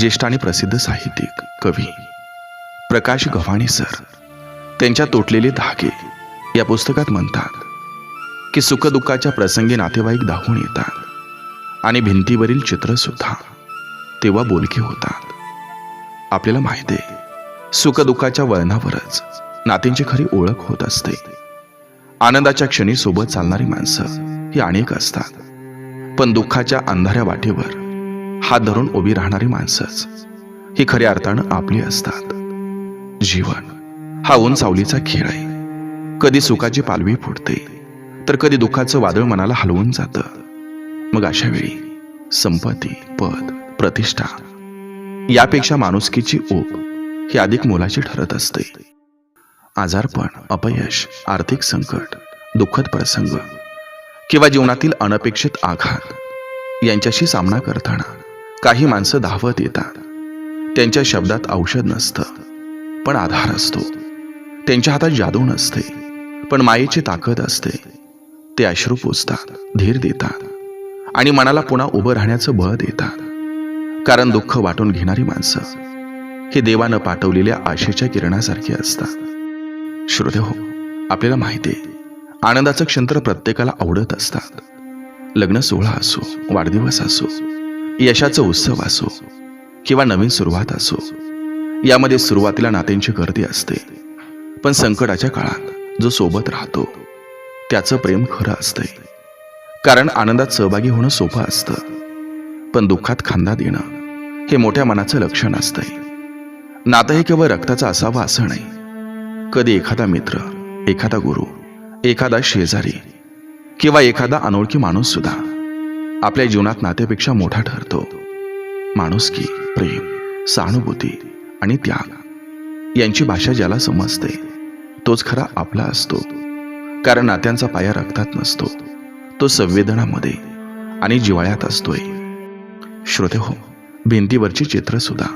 ज्येष्ठ आणि प्रसिद्ध साहित्यिक कवी प्रकाश गव्हाणे सर त्यांच्या तुटलेले धागे या पुस्तकात म्हणतात की सुखदुःखाच्या प्रसंगी नातेवाईक धावून येतात आणि भिंतीवरील चित्र सुद्धा तेव्हा बोलके होतात. आपल्याला माहिती आहे, सुखदुःखाच्या वळणावरच नात्यांची खरी ओळख होत असते. आनंदाच्या क्षणी सोबत चालणारी माणसं ही अनेक असतात, पण दुःखाच्या अंधाऱ्या वाटेवर हात धरून उभी राहणारी माणसंच ही खऱ्या अर्थानं आपली असतात. जीवन हा ऊन सावलीचा खेळ आहे. कधी सुखाची पालवी फुटते तर कधी दुःखाचं वादळ मनाला हलवून जातं. मग अशा वेळी संपत्ती, पद, प्रतिष्ठा यापेक्षा माणुसकीची ओघ ही अधिक मोलाची ठरत असते. आजारपण, अपयश, आर्थिक संकट, दुःखद प्रसंग किंवा जीवनातील अनपेक्षित आघात यांच्याशी सामना करताना काही माणसं धावत येतात. त्यांच्या शब्दात औषध नसतं, पण आधार असतो. त्यांच्या हातात जादू नसते, पण मायेची ताकद असते. ते अश्रू पुसतात, धीर देतात आणि मनाला पुन्हा उभं राहण्याचं बळ देतात. कारण दुःख वाटून घेणारी माणसं हे देवानं पाठवलेल्या आशेच्या किरणासारखी असतात. श्रोतेहो, आपल्याला माहिती आहे, आनंदाचं क्षण प्रत्येकाला आवडत असतात. लग्न सोहळा असो, वाढदिवस असो, यशाचा उत्सव असो किंवा नवीन सुरुवात असो, यामध्ये सुरुवातीला नात्यांची गर्दी असते. पण संकटाच्या काळात जो सोबत राहतो त्याचं प्रेम खरं असतंय. कारण आनंदात सहभागी होणं सोपं असतं, पण दुःखात खांदा देणं हे मोठ्या मनाचं लक्षण असतंय. नातं हे केवळ रक्ताचं असावं असं नाही. कधी एखादा मित्र, एखादा गुरु, एखादा शेजारी किंवा एखादा अनोळखी माणूस सुद्धा आपल्या जीवनात नात्यापेक्षा मोठा ठरतो. माणुसकी, प्रेम, सहानुभूती आणि त्याग यांची भाषा ज्याला समजते तोच खरा आपला असतो. कारण नात्यांचा पाया रक्तात नसतो, तो संवेदनामध्ये आणि जिव्हाळ्यात असतोय. श्रोतेहो, भिंतीवरची चित्र सुद्धा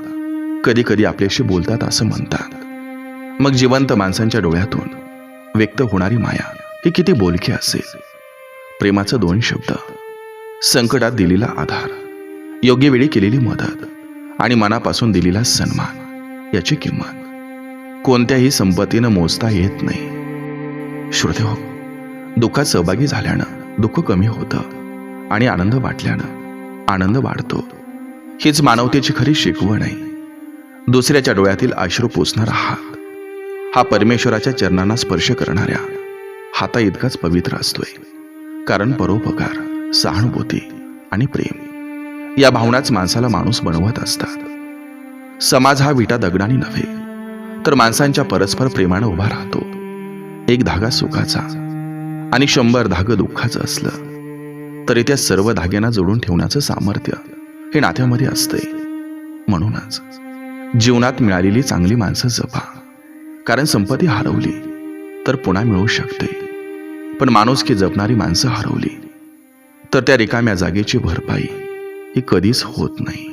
कधी कधी आपल्याशी बोलतात असं म्हणतात. मग जिवंत माणसांच्या डोळ्यातून व्यक्त होणारी माया ही किती बोलकी असेल. प्रेमाचं 2 शब्द, संकटात दिलेला आधार, योग्य वेळी केलेली मदत आणि मनापासून दिलेला सन्मान याची किंमत कोणत्याही संपत्तीनं मोजता येत नाही. श्रोतेहो, दुःखात सहभागी झाल्यानं दुःख कमी होतं आणि आनंद वाटल्यानं आनंद वाढतो. हीच मानवतेची खरी शिकवण आहे. दुसऱ्याच्या डोळ्यातील अश्रू पुसणारा हात हा परमेश्वराच्या चरणांना स्पर्श करणाऱ्या हाता इतकाच पवित्र असतोय. कारण परोपकार, सहानुभूती आणि प्रेम या भावनाच माणसाला माणूस बनवत असतात. समाज हा विटा दगडाने नव्हे तर माणसांच्या परस्पर प्रेमानं उभा राहतो. एक धागा सुखाचा आणि 100 धागं दुःखाचं असलं तरी त्या सर्व धाग्यांना जोडून ठेवण्याचं सामर्थ्य हे नात्यामध्ये असतंय. म्हणूनच जीवनात मिळालेली चांगली माणसं जपा. कारण संपत्ती हरवली तर पुन्हा मिळू शकते, पण माणुसकी जपणारी माणसं हरवली तर त्या रिकाम्या जागेची भरपाई ही कधीच होत नाही.